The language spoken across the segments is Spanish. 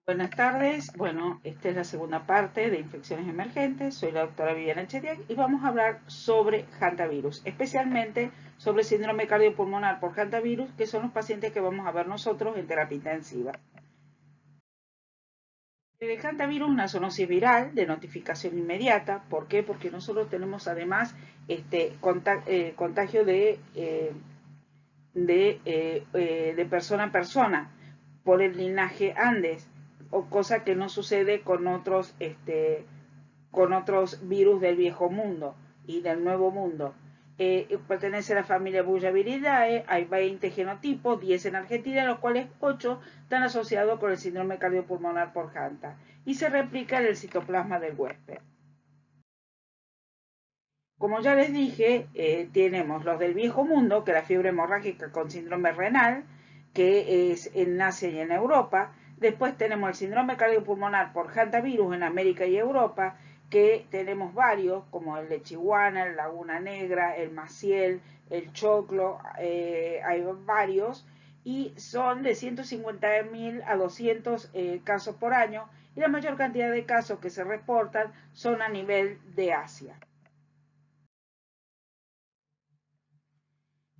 Buenas tardes. Bueno, esta es la segunda parte de infecciones emergentes. Soy la doctora Viviana Chediak y vamos a hablar sobre hantavirus, especialmente sobre síndrome cardiopulmonar por hantavirus, que son los pacientes que vamos a ver nosotros en terapia intensiva. El hantavirus es una zoonosis viral de notificación inmediata. ¿Por qué? Porque nosotros tenemos además contagio de persona a persona por el linaje Andes, o cosa que no sucede con otros virus del viejo mundo y del nuevo mundo. Pertenece a la familia Bullaviridae, hay 20 genotipos, 10 en Argentina, los cuales 8 están asociados con el síndrome cardiopulmonar por Hanta y se replica en el citoplasma del huésped. Como ya les dije, tenemos los del viejo mundo, que es la fiebre hemorrágica con síndrome renal, que es en Asia y en Europa. Después tenemos el síndrome cardiopulmonar por hantavirus en América y Europa, que tenemos varios, como el de Chihuahua, el Laguna Negra, el Maciel, el Choclo, hay varios, y son de 150.000 a 200 casos por año, y la mayor cantidad de casos que se reportan son a nivel de Asia.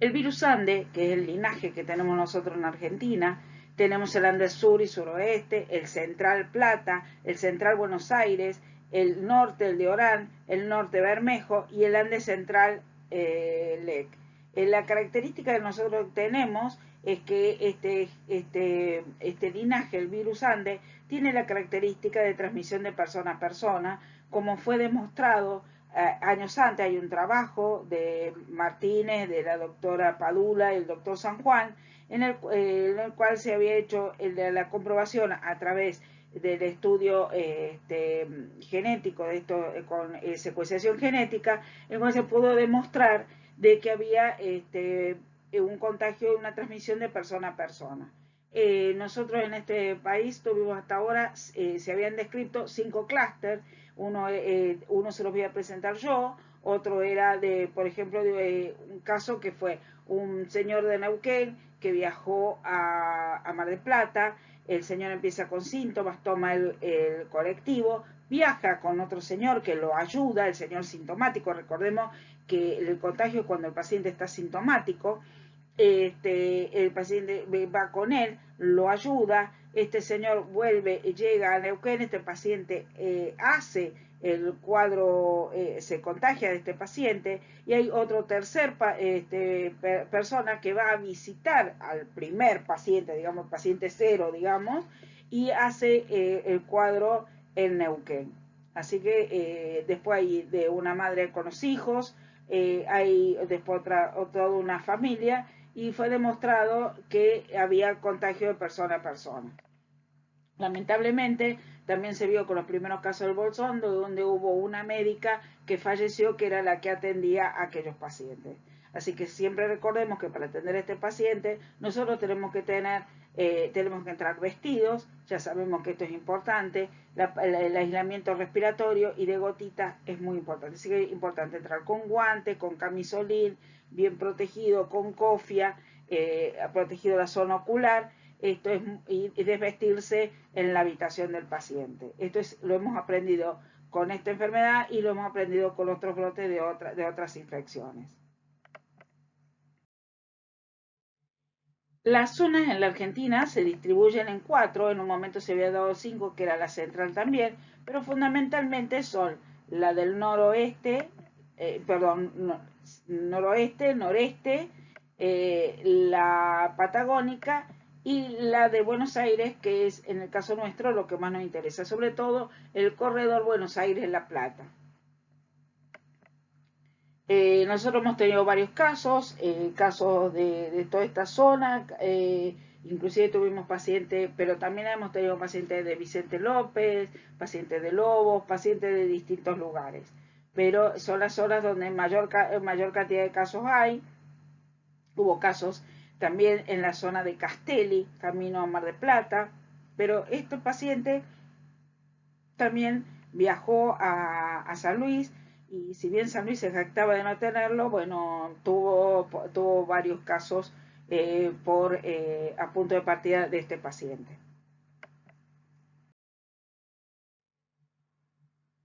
El virus Ande, que es el linaje que tenemos nosotros en Argentina, tenemos el Andes Sur y Suroeste, el Central Plata, el Central Buenos Aires, el norte, el de Orán, el norte Bermejo y el Andes Central LEC. La característica que nosotros tenemos es que este linaje, el virus Ande, tiene la característica de transmisión de persona a persona, como fue demostrado años antes. Hay un trabajo de Martínez, de la doctora Padula y el doctor San Juan, en el cual se había hecho la comprobación a través del estudio genético de esto con secuenciación genética, en cual se pudo demostrar de que había un contagio, una transmisión de persona a persona. Nosotros en este país tuvimos hasta ahora, se habían descrito 5 clústeres. Uno se los voy a presentar yo, otro era de, por ejemplo, de un caso que fue un señor de Neuquén que viajó a Mar del Plata. El señor empieza con síntomas, toma el colectivo, viaja con otro señor que lo ayuda, el señor sintomático. Recordemos que el contagio es cuando el paciente está sintomático. El paciente va con él, lo ayuda, este señor vuelve, llega a Neuquén, este paciente hace el cuadro, se contagia de este paciente, y hay otro tercer persona que va a visitar al primer paciente, digamos, paciente cero, digamos, y hace el cuadro en Neuquén. Así que después hay de una madre con los hijos, hay después toda una familia, y fue demostrado que había contagio de persona a persona. Lamentablemente, también se vio con los primeros casos del Bolsón, donde hubo una médica que falleció, que era la que atendía a aquellos pacientes. Así que siempre recordemos que para atender a este paciente, nosotros tenemos que entrar vestidos. Ya sabemos que esto es importante. El aislamiento respiratorio y de gotitas es muy importante. Así que es importante entrar con guantes, con camisolín, bien protegido, con cofia, protegido la zona ocular. Esto es, y desvestirse en la habitación del paciente. Lo hemos aprendido con esta enfermedad y lo hemos aprendido con otros brotes de otras infecciones. Las zonas en la Argentina se distribuyen en 4, en un momento se había dado 5, que era la central también, pero fundamentalmente son la del noroeste, noroeste, noreste, la patagónica y la de Buenos Aires, que es en el caso nuestro lo que más nos interesa, sobre todo el corredor Buenos Aires-La Plata. Nosotros hemos tenido varios casos, casos de toda esta zona, inclusive tuvimos pacientes, pero también hemos tenido pacientes de Vicente López, pacientes de Lobos, pacientes de distintos lugares. Pero son las zonas donde mayor cantidad de casos hay. Hubo casos también en la zona de Castelli, camino a Mar del Plata, pero este paciente también viajó a San Luis, y si bien San Luis se jactaba de no tenerlo, bueno, tuvo varios casos a punto de partida de este paciente.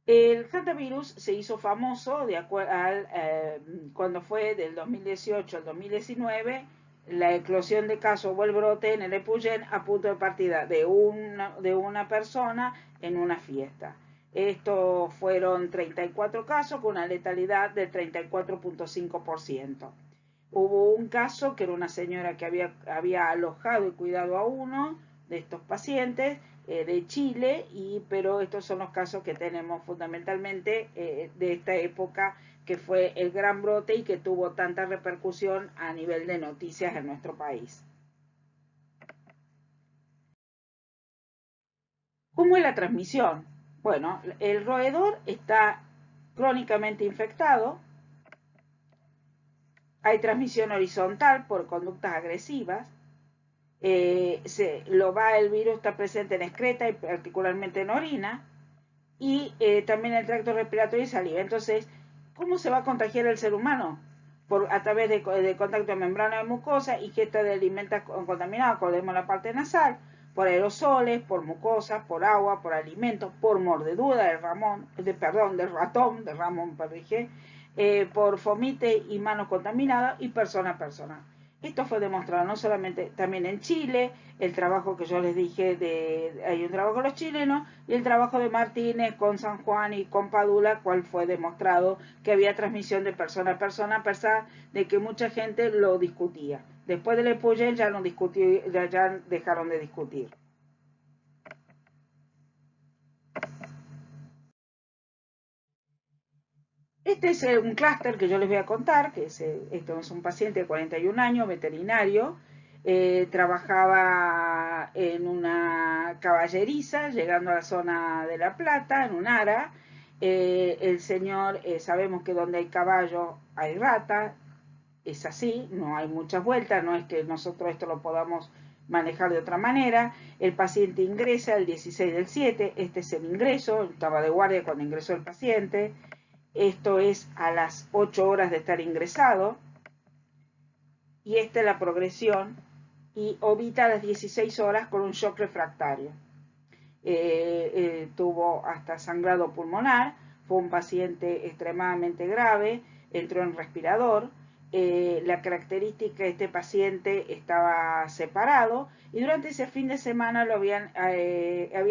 El hantavirus se hizo famoso cuando fue del 2018 al 2019 la eclosión de casos o el brote en el Epuyén a punto de partida de una persona en una fiesta. Estos fueron 34 casos con una letalidad del 34.5%. Hubo un caso que era una señora que había alojado y cuidado a uno de estos pacientes de Chile, pero estos son los casos que tenemos fundamentalmente de esta época que fue el gran brote y que tuvo tanta repercusión a nivel de noticias en nuestro país. ¿Cómo es la transmisión? Bueno, el roedor está crónicamente infectado, hay transmisión horizontal por conductas agresivas, el virus está presente en excreta y particularmente en orina, y también el tracto respiratorio y saliva. Entonces, ¿cómo se va a contagiar el ser humano? A través de contacto de membrana de mucosa, ingesta de alimentos contaminados, acordemos la parte nasal, por aerosoles, por mucosas, por agua, por alimentos, por mordedura del ratón, por fomite y manos contaminadas y persona a persona. Esto fue demostrado no solamente también en Chile, el trabajo que yo les dije, hay un trabajo con los chilenos, y el trabajo de Martínez con San Juan y con Padula, cual fue demostrado que había transmisión de persona a persona, a pesar de que mucha gente lo discutía. Después del Epuyén ya dejaron de discutir. Este es un clúster que yo les voy a contar, esto es un paciente de 41 años, veterinario, trabajaba en una caballeriza, llegando a la zona de La Plata, en un ara. El señor, sabemos que donde hay caballo hay rata, es así, no hay muchas vueltas, no es que nosotros esto lo podamos manejar de otra manera. El paciente ingresa el 16 del 7, este es el ingreso, estaba de guardia cuando ingresó el paciente. Esto es a las 8 horas de estar ingresado, y esta es la progresión, y ovita a las 16 horas con un shock refractario. Tuvo hasta sangrado pulmonar, fue un paciente extremadamente grave, entró en respirador. La característica de este paciente estaba separado, y durante ese fin de semana había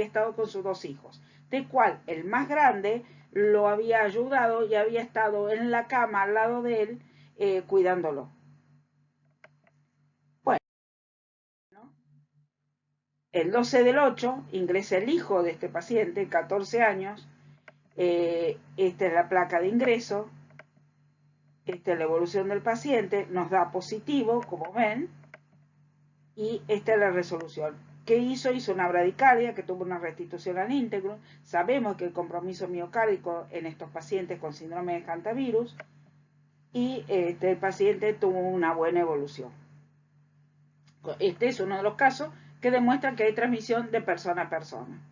estado con sus 2 hijos, del cual el más grande lo había ayudado y había estado en la cama al lado de él cuidándolo. Bueno, el 12 del 8 ingresa el hijo de este paciente, 14 años. Esta es la placa de ingreso, esta es la evolución del paciente, nos da positivo, como ven, y esta es la resolución. ¿Qué hizo? Hizo una bradicardia que tuvo una restitución al íntegro. Sabemos que el compromiso miocárdico en estos pacientes con síndrome de hantavirus, y el paciente tuvo una buena evolución. Este es uno de los casos que demuestran que hay transmisión de persona a persona.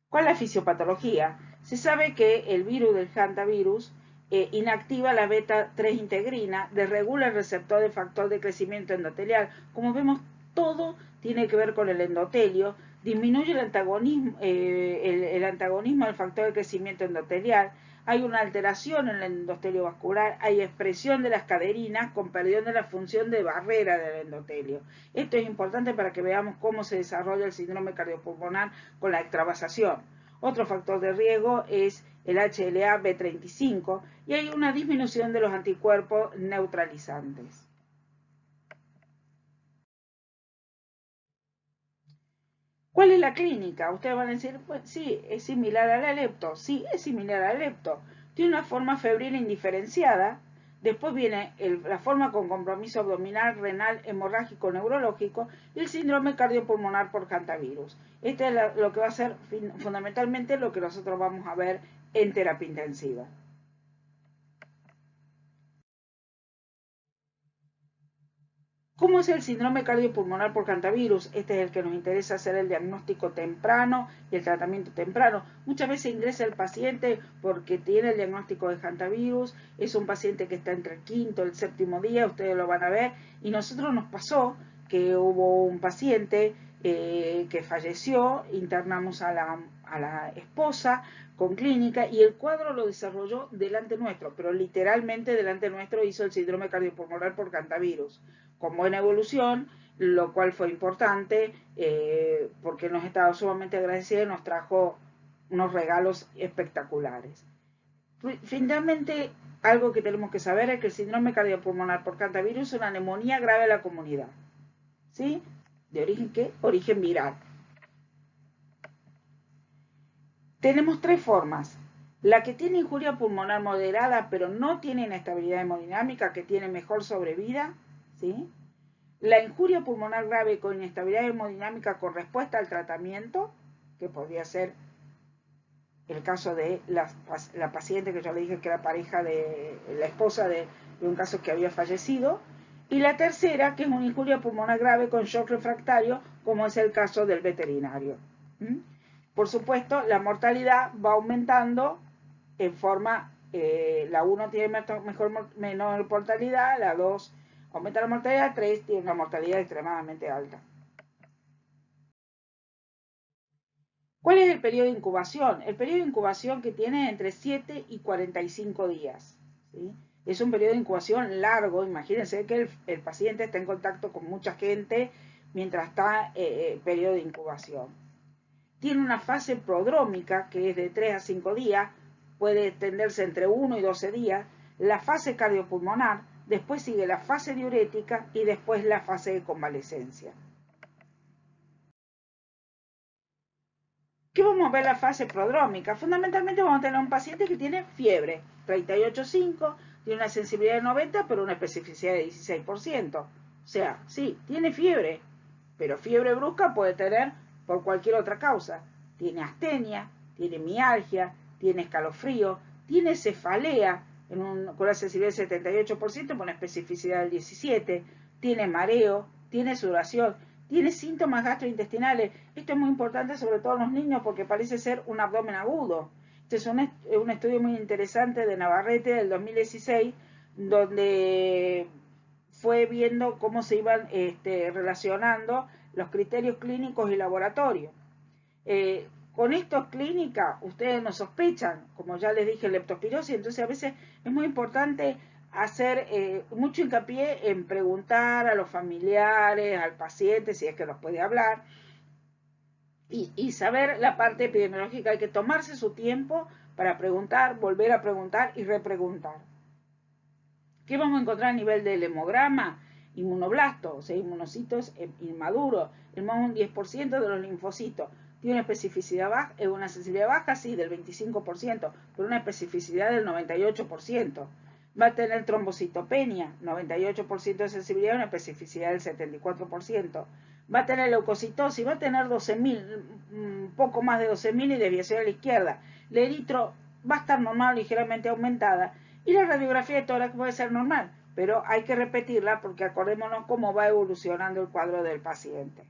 ¿Cuál es la fisiopatología? Se sabe que el virus del hantavirus inactiva la beta-3 integrina, desregula el receptor del factor de crecimiento endotelial. Como vemos, todo tiene que ver con el endotelio, disminuye el antagonismo del factor de crecimiento endotelial, hay una alteración en el endotelio vascular, hay expresión de las caderinas con pérdida de la función de barrera del endotelio. Esto es importante para que veamos cómo se desarrolla el síndrome cardiopulmonar con la extravasación. Otro factor de riesgo es el HLA-B35, y hay una disminución de los anticuerpos neutralizantes. ¿Cuál es la clínica? Ustedes van a decir, pues sí, es similar al lepto. Sí, es similar al lepto. Tiene una forma febril indiferenciada. Después viene la forma con compromiso abdominal, renal, hemorrágico, neurológico, y el síndrome cardiopulmonar por hantavirus. Este es lo que va a ser fundamentalmente lo que nosotros vamos a ver en terapia intensiva. ¿Cómo es el síndrome cardiopulmonar por hantavirus? Este es el que nos interesa hacer el diagnóstico temprano y el tratamiento temprano. Muchas veces ingresa el paciente porque tiene el diagnóstico de hantavirus, es un paciente que está entre el 5º y el 7º día, ustedes lo van a ver, y nosotros nos pasó que hubo un paciente que falleció, internamos a la esposa con clínica y el cuadro lo desarrolló delante nuestro, pero literalmente delante nuestro hizo el síndrome cardiopulmonar por cantavirus, con buena evolución, lo cual fue importante porque nos estaba sumamente agradecida y nos trajo unos regalos espectaculares. Finalmente, algo que tenemos que saber es que el síndrome cardiopulmonar por cantavirus es una neumonía grave de la comunidad. ¿Sí? ¿De origen qué? Origen viral. Tenemos tres formas. La que tiene injuria pulmonar moderada, pero no tiene inestabilidad hemodinámica, que tiene mejor sobrevida. ¿Sí? La injuria pulmonar grave con inestabilidad hemodinámica con respuesta al tratamiento, que podría ser el caso de la paciente que yo le dije que era pareja de la esposa de un caso que había fallecido. Y la tercera, que es una injuria pulmonar grave con shock refractario, como es el caso del veterinario. Por supuesto, la mortalidad va aumentando en forma, la 1 tiene menor mortalidad, la 2 aumenta la mortalidad, la 3 tiene una mortalidad extremadamente alta. ¿Cuál es el periodo de incubación? El periodo de incubación que tiene entre 7 y 45 días. ¿Sí? Es un periodo de incubación largo. Imagínense que el paciente está en contacto con mucha gente mientras está en periodo de incubación. Tiene una fase prodrómica que es de 3 a 5 días, puede extenderse entre 1 y 12 días. La fase cardiopulmonar, después sigue la fase diurética y después la fase de convalescencia. ¿Qué vamos a ver la fase prodrómica? Fundamentalmente vamos a tener un paciente que tiene fiebre, 38,5, tiene una sensibilidad de 90, pero una especificidad de 16%. O sea, sí, tiene fiebre, pero fiebre brusca puede tener por cualquier otra causa. Tiene astenia, tiene mialgia, tiene escalofrío, tiene cefalea con una sensibilidad del 78%, con una especificidad del 17%, tiene mareo, tiene sudoración, tiene síntomas gastrointestinales. Esto es muy importante sobre todo en los niños porque parece ser un abdomen agudo. Este es un estudio muy interesante de Navarrete del 2016, donde fue viendo cómo se iban relacionando los criterios clínicos y laboratorios. Con estos clínicas ustedes no sospechan, como ya les dije, leptospirosis, entonces a veces es muy importante hacer mucho hincapié en preguntar a los familiares, al paciente, si es que los puede hablar, y saber la parte epidemiológica. Hay que tomarse su tiempo para preguntar, volver a preguntar y repreguntar. ¿Qué vamos a encontrar a nivel del hemograma? Inmunoblastos, o sea, inmunocitos inmaduros, el más un 10% de los linfocitos. Tiene una especificidad baja, una sensibilidad baja, sí, del 25%, pero una especificidad del 98%. Va a tener trombocitopenia, 98% de sensibilidad, una especificidad del 74%. Va a tener leucocitosis, va a tener 12.000, un poco más de 12.000 y desviación a la izquierda. El eritro va a estar normal, ligeramente aumentada. Y la radiografía de tórax puede ser normal, pero hay que repetirla porque acordémonos cómo va evolucionando el cuadro del paciente.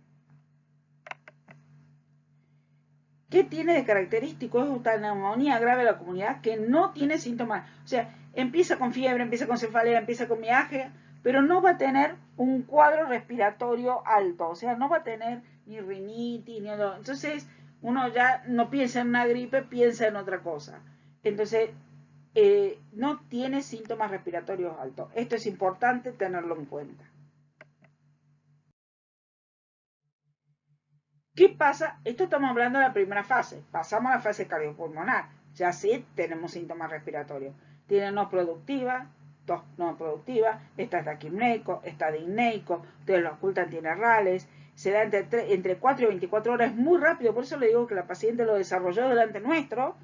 ¿Qué tiene de característico? Es una neumonía grave de la comunidad que no tiene síntomas. O sea, empieza con fiebre, empieza con cefalea, empieza con mialgia, pero no va a tener un cuadro respiratorio alto. O sea, no va a tener ni rinitis, ni olor. Entonces, uno ya no piensa en una gripe, piensa en otra cosa. Entonces, no tiene síntomas respiratorios altos. Esto es importante tenerlo en cuenta. ¿Qué pasa? Esto estamos hablando de la primera fase. Pasamos a la fase cardiopulmonar. Ya sí tenemos síntomas respiratorios. Tiene no productiva, tos no productiva, está taquipneico, está disneico, ustedes lo ocultan, tiene rales. Se da entre 4 y 24 horas, es muy rápido. Por eso le digo que la paciente lo desarrolló delante nuestro.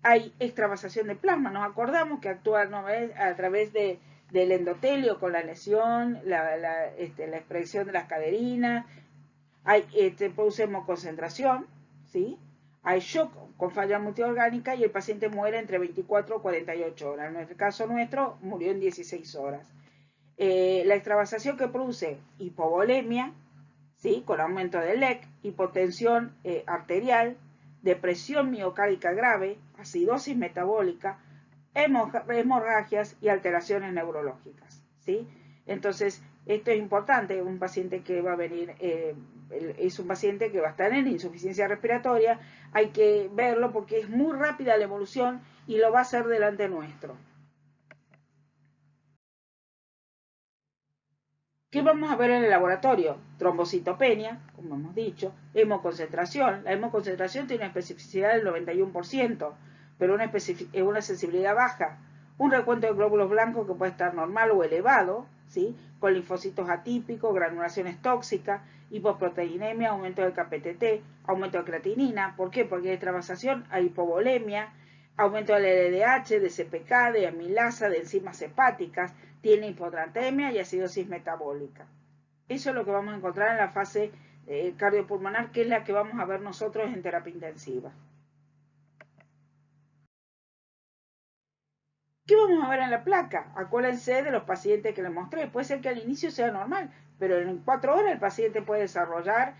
Hay extravasación de plasma. Nos acordamos que actúa a través del endotelio con la lesión, la expresión de las caderinas. Produce hemoconcentración, ¿sí? Hay shock con falla multiorgánica y el paciente muere entre 24 y 48 horas. En el caso nuestro, murió en 16 horas. La extravasación que produce hipovolemia, ¿sí? Con aumento del LEC, hipotensión arterial, depresión miocárdica grave, acidosis metabólica, hemorragias y alteraciones neurológicas, ¿sí? Entonces, Esto es importante, un paciente que va a venir, es un paciente que va a estar en insuficiencia respiratoria, hay que verlo porque es muy rápida la evolución y lo va a hacer delante nuestro. ¿Qué vamos a ver en el laboratorio? Trombocitopenia, como hemos dicho, hemoconcentración. La hemoconcentración tiene una especificidad del 91%, pero una sensibilidad baja. Un recuento de glóbulos blancos que puede estar normal o elevado, ¿sí? Con linfocitos atípicos, granulaciones tóxicas, hipoproteinemia, aumento del KPTT, aumento de creatinina. ¿Por qué? Porque hay extravasación, hay hipovolemia, aumento del LDH, de CPK, de amilasa, de enzimas hepáticas, tiene hiponatremia y acidosis metabólica. Eso es lo que vamos a encontrar en la fase cardiopulmonar, que es la que vamos a ver nosotros en terapia intensiva. ¿Qué vamos a ver en la placa? Acuérdense de los pacientes que les mostré. Puede ser que al inicio sea normal, pero en 4 horas el paciente puede desarrollar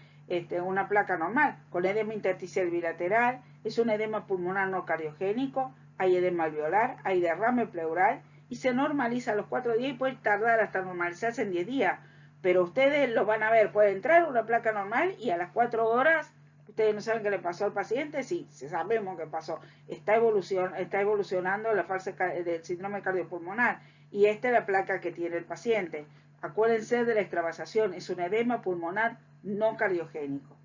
una placa normal, con edema intersticial bilateral, es un edema pulmonar no cardiogénico, hay edema alveolar, hay derrame pleural y se normaliza a los 4 días y puede tardar hasta normalizarse en 10 días. Pero ustedes lo van a ver, puede entrar una placa normal y a las 4 horas, ustedes no saben qué le pasó al paciente, sí, sabemos qué pasó. Está evolucionando la fase del síndrome cardiopulmonar y esta es la placa que tiene el paciente. Acuérdense de la extravasación, es un edema pulmonar no cardiogénico.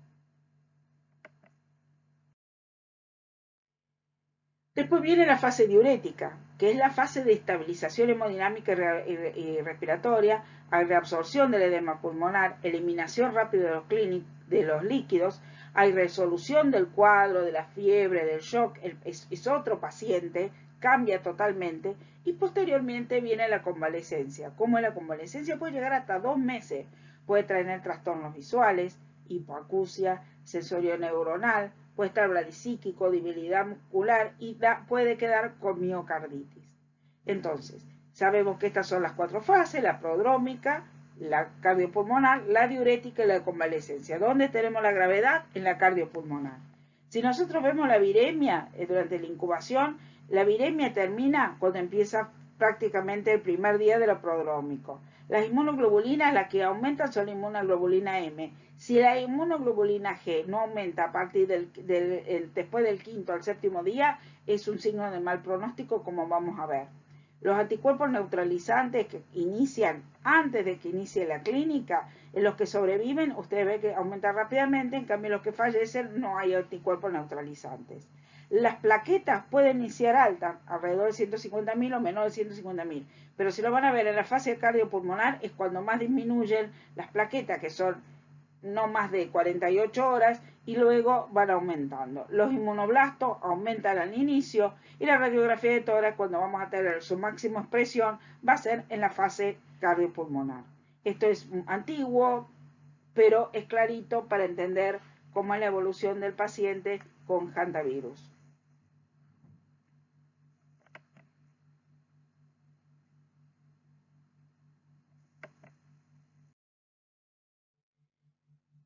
Después viene la fase diurética, que es la fase de estabilización hemodinámica y respiratoria, reabsorción del edema pulmonar, eliminación rápida de los líquidos, hay resolución del cuadro, de la fiebre, del shock, es otro paciente, cambia totalmente, y posteriormente viene la convalecencia. ¿Cómo es la convalecencia? Puede llegar hasta 2 meses, puede traer trastornos visuales, hipoacusia, sensorio neuronal, puede estar bradisíquico, debilidad muscular y puede quedar con miocarditis. Entonces, sabemos que estas son las 4 fases, la prodrómica, la cardiopulmonar, la diurética y la convalecencia. ¿Dónde tenemos la gravedad? En la cardiopulmonar. Si nosotros vemos la viremia durante la incubación, la viremia termina cuando empieza prácticamente el primer día de lo prodrómico. Las inmunoglobulinas, las que aumentan son la inmunoglobulina M. Si la inmunoglobulina G no aumenta a partir después del 5º al 7º día, es un signo de mal pronóstico, como vamos a ver. Los anticuerpos neutralizantes que inician antes de que inicie la clínica, en los que sobreviven, ustedes ven que aumentan rápidamente, en cambio los que fallecen no hay anticuerpos neutralizantes. Las plaquetas pueden iniciar altas, alrededor de 150.000 o menor de 150.000, pero si lo van a ver en la fase cardiopulmonar es cuando más disminuyen las plaquetas, que son no más de 48 horas, y luego van aumentando. Los inmunoblastos aumentan al inicio y la radiografía de tórax, cuando vamos a tener su máxima expresión, va a ser en la fase cardiopulmonar. Esto es antiguo, pero es clarito para entender cómo es la evolución del paciente con hantavirus.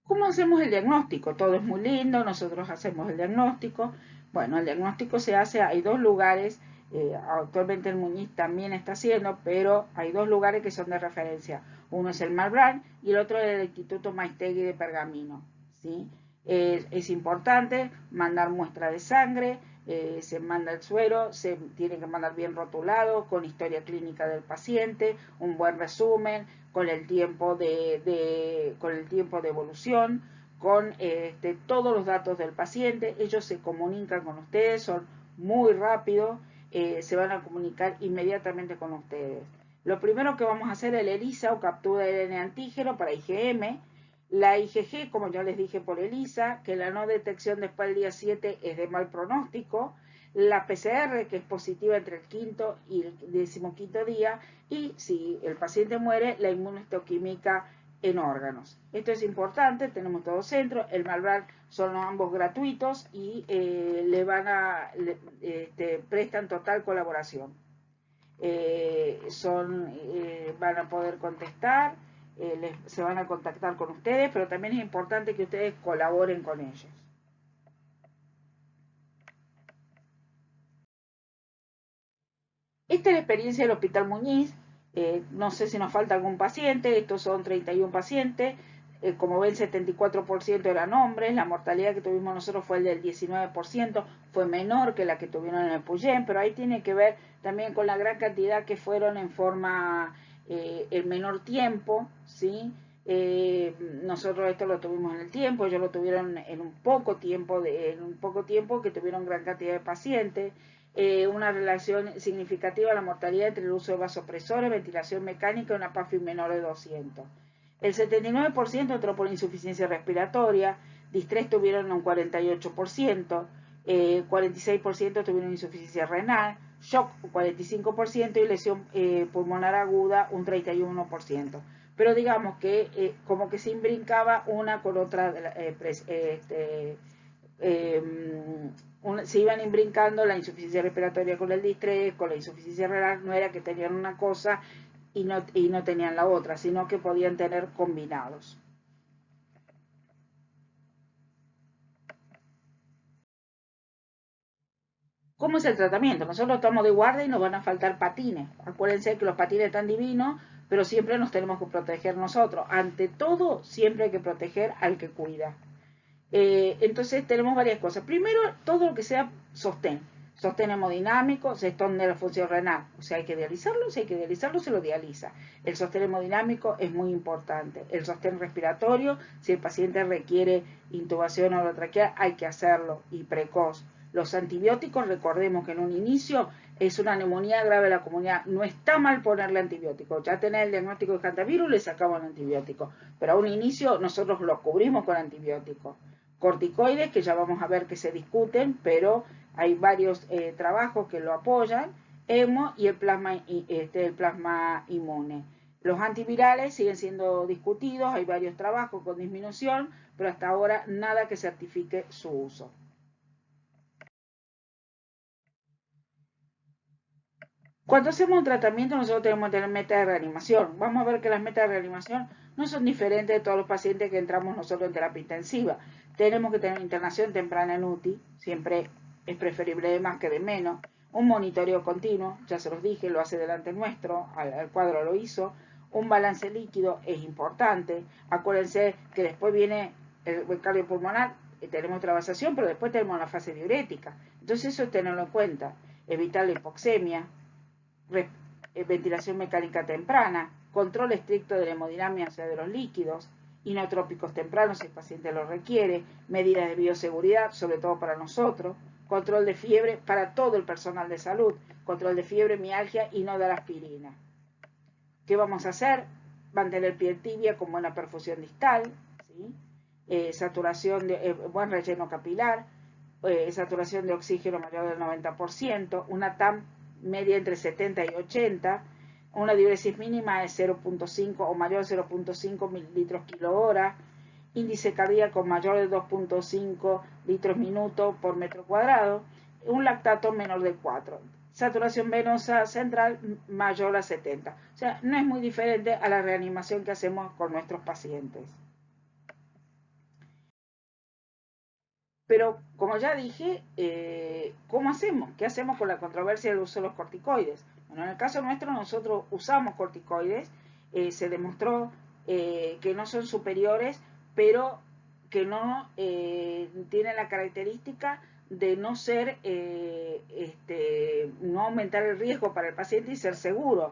¿Cómo hacemos el diagnóstico? Todo es muy lindo, nosotros hacemos el diagnóstico. Bueno, el diagnóstico se hace, hay 2 lugares, actualmente el Muñiz también está haciendo, pero hay 2 lugares que son de referencia. Uno es el Malbrán y el otro es el Instituto Maistegui de Pergamino, ¿sí? Es importante mandar muestra de sangre, se manda el suero, se tiene que mandar bien rotulado, con historia clínica del paciente, un buen resumen, con el tiempo de evolución, con todos los datos del paciente. Ellos se comunican con ustedes, son muy rápidos, se van a comunicar inmediatamente con ustedes. Lo primero que vamos a hacer es el ELISA o captura de ARN antígeno para IgM. La IgG, como ya les dije por ELISA, que la no detección después del día 7 es de mal pronóstico. La PCR, que es positiva entre el 5º y el 15º día. Y si el paciente muere, la inmunohistoquímica en órganos. Esto es importante, tenemos todo centro, el Malbrán son ambos gratuitos y prestan total colaboración. Van a poder contestar, se van a contactar con ustedes, pero también es importante que ustedes colaboren con ellos. Esta es la experiencia del Hospital Muñiz. No sé si nos falta algún paciente, estos son 31 pacientes, como ven 74% eran hombres, la mortalidad que tuvimos nosotros fue el del 19%, fue menor que la que tuvieron en el Puyén, pero ahí tiene que ver también con la gran cantidad que fueron en forma, en menor tiempo, ¿sí? Nosotros esto lo tuvimos en el tiempo, ellos lo tuvieron en un poco tiempo, que tuvieron gran cantidad de pacientes. Una relación significativa a la mortalidad entre el uso de vasopresores, ventilación mecánica y una PAFI menor de 200. El 79% entró por insuficiencia respiratoria, distrés tuvieron un 48%, 46% tuvieron insuficiencia renal, shock un 45% y lesión pulmonar aguda un 31%. Pero digamos que como que se imbrincaba una con otra, se iban imbrincando la insuficiencia respiratoria con el distrés, con la insuficiencia renal, no era que tenían una cosa y no tenían la otra, sino que podían tener combinados. ¿Cómo es el tratamiento? Nosotros estamos de guardia y nos van a faltar patines. Acuérdense que los patines están divinos, pero siempre nos tenemos que proteger nosotros. Ante todo, siempre hay que proteger al que cuida. Entonces tenemos varias cosas. Primero, todo lo que sea sostén. Sostén hemodinámico, sostén de la función renal. O sea, hay que dializarlo, si hay que dializarlo, se lo dializa. El sostén hemodinámico es muy importante. El sostén respiratorio, si el paciente requiere intubación orotraqueal, hay que hacerlo y precoz. Los antibióticos, recordemos que en un inicio es una neumonía grave de la comunidad. No está mal ponerle antibiótico. Ya tener el diagnóstico de hantavirus, le sacamos el antibiótico. Pero a un inicio nosotros lo cubrimos con antibióticos. Corticoides, que ya vamos a ver que se discuten, pero hay varios trabajos que lo apoyan, hemo y el plasma inmune. Los antivirales siguen siendo discutidos, hay varios trabajos con disminución, pero hasta ahora nada que certifique su uso. Cuando hacemos un tratamiento, nosotros tenemos que tener metas de reanimación. Vamos a ver que las metas de reanimación no son diferentes de todos los pacientes que entramos nosotros en terapia intensiva. Tenemos que tener internación temprana en UTI, siempre es preferible de más que de menos. Un monitoreo continuo, ya se los dije, lo hace delante nuestro, al cuadro lo hizo. Un balance líquido es importante. Acuérdense que después viene el cardiopulmonar, tenemos trabasación, pero después tenemos la fase diurética. Entonces eso es tenerlo en cuenta. Evitar la hipoxemia, ventilación mecánica temprana, control estricto de la hemodinámica, o sea, de los líquidos, inotrópicos tempranos si el paciente lo requiere, medidas de bioseguridad, sobre todo para nosotros, control de fiebre para todo el personal de salud, control de fiebre, mialgia y no dar aspirina. ¿Qué vamos a hacer? Mantener piel tibia con buena perfusión distal, ¿sí? Saturación de buen relleno capilar, saturación de oxígeno mayor del 90%, una TAM media entre 70 y 80, una diuresis mínima de 0.5 o mayor de 0.5 mililitros kilo hora, índice cardíaco mayor de 2.5 litros minuto por metro cuadrado, un lactato menor de 4, saturación venosa central mayor a 70. O sea, no es muy diferente a la reanimación que hacemos con nuestros pacientes. Pero, como ya dije, ¿cómo hacemos? ¿Qué hacemos con la controversia del uso de los corticoides? Bueno, en el caso nuestro, nosotros usamos corticoides, se demostró que no son superiores, pero que no tienen la característica de no ser, no aumentar el riesgo para el paciente y ser seguro.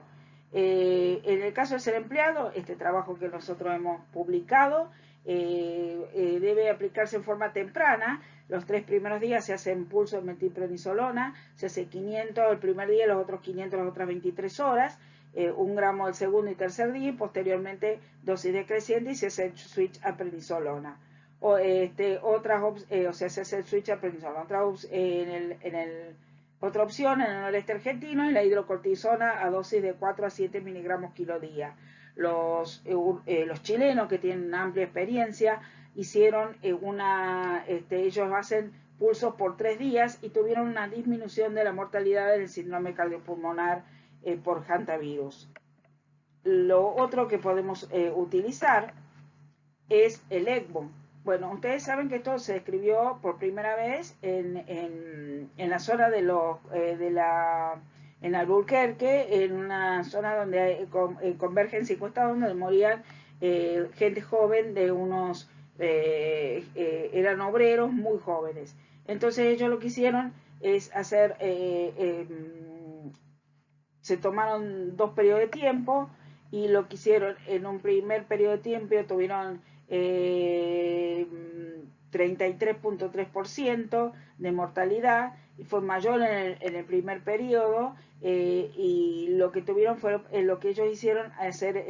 En el caso de ser empleado, este trabajo que nosotros hemos publicado, debe aplicarse en forma temprana. Los 3 primeros días se hacen pulso de metilprednisolona, se hace 500 el primer día, los otros 500 las otras 23 horas, 1 gramo el segundo y tercer día, y posteriormente dosis decreciente y se hace el switch a prednisolona. O se hace el switch a prednisolona. Otra opción en el noreste argentino es la hidrocortisona a dosis de 4 a 7 miligramos kilo día. Los chilenos que tienen amplia experiencia hicieron ellos hacen pulsos por 3 días y tuvieron una disminución de la mortalidad del síndrome cardiopulmonar por hantavirus. Lo otro que podemos utilizar es el ECMO. Bueno, ustedes saben que esto se describió por primera vez en la zona de en Albuquerque, en una zona donde convergen 5 estados, donde morían gente joven de unos, eran obreros muy jóvenes. Entonces ellos lo que hicieron es hacer, se tomaron 2 periodos de tiempo y lo que hicieron en un primer periodo de tiempo tuvieron 33.3% de mortalidad, y fue mayor en el primer periodo, y lo que tuvieron fue lo que ellos hicieron,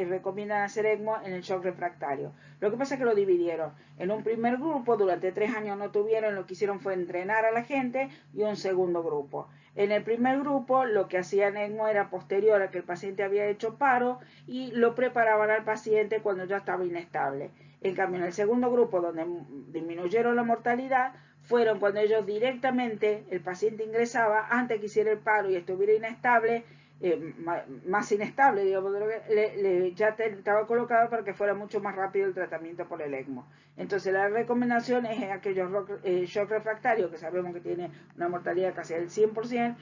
recomiendan hacer ECMO en el shock refractario. Lo que pasa es que lo dividieron. En un primer grupo, durante 3 años no tuvieron, lo que hicieron fue entrenar a la gente, y un segundo grupo. En el primer grupo, lo que hacían ECMO era posterior a que el paciente había hecho paro, y lo preparaban al paciente cuando ya estaba inestable. En cambio, en el segundo grupo, donde disminuyeron la mortalidad, fueron cuando ellos directamente, el paciente ingresaba antes que hiciera el paro y estuviera inestable, más inestable, digamos, ya estaba colocado para que fuera mucho más rápido el tratamiento por el ECMO. Entonces la recomendación es en aquellos shock refractarios, que sabemos que tiene una mortalidad casi del 100%,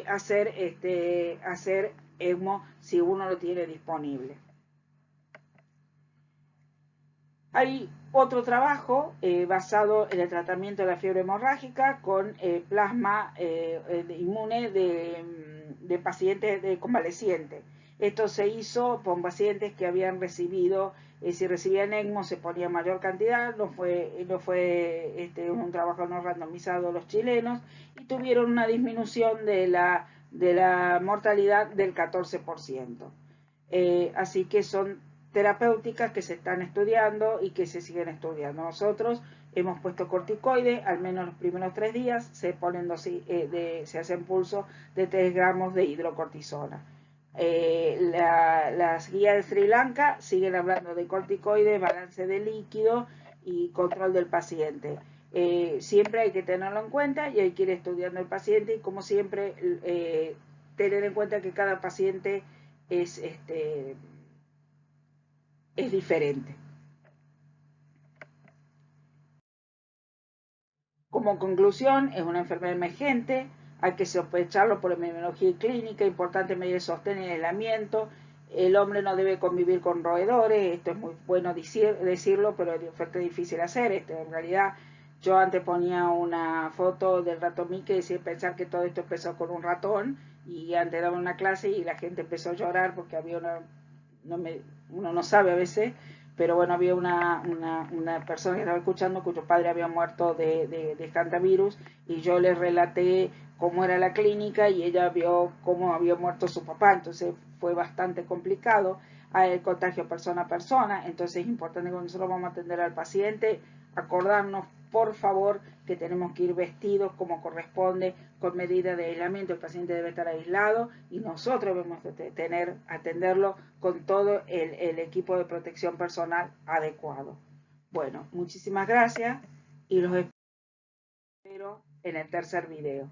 hacer ECMO si uno lo tiene disponible. Hay otro trabajo basado en el tratamiento de la fiebre hemorrágica con plasma inmune de pacientes convalecientes. Esto se hizo con pacientes que habían recibido, si recibían ECMO se ponía mayor cantidad, no fue un trabajo no randomizado los chilenos, y tuvieron una disminución de la mortalidad del 14%. Así que son terapéuticas que se están estudiando y que se siguen estudiando. Nosotros hemos puesto corticoides, al menos los primeros 3 días se ponen se hacen pulso de 3 gramos de hidrocortisona. Las guías de Sri Lanka siguen hablando de corticoides, balance de líquido y control del paciente. Siempre hay que tenerlo en cuenta y hay que ir estudiando el paciente, y como siempre tener en cuenta que cada paciente es diferente. Como conclusión, es una enfermedad emergente, hay que sospecharlo por epidemiología clínica, importante medir el sostén y el aislamiento. El hombre no debe convivir con roedores, esto es muy bueno decirlo, pero es difícil hacer. En realidad, yo antes ponía una foto del ratón Mickey y decía pensar que todo esto empezó con un ratón, y antes daba una clase y la gente empezó a llorar porque había uno no sabe a veces, pero bueno, había una persona que estaba escuchando cuyo padre había muerto de hantavirus, y yo le relaté cómo era la clínica y ella vio cómo había muerto su papá, entonces fue bastante complicado el contagio persona a persona. Entonces es importante que cuando nosotros vamos a atender al paciente, acordarnos por favor que tenemos que ir vestidos como corresponde, con medidas de aislamiento. El paciente debe estar aislado y nosotros debemos atenderlo con todo el equipo de protección personal adecuado. Bueno, muchísimas gracias y los espero en el tercer video.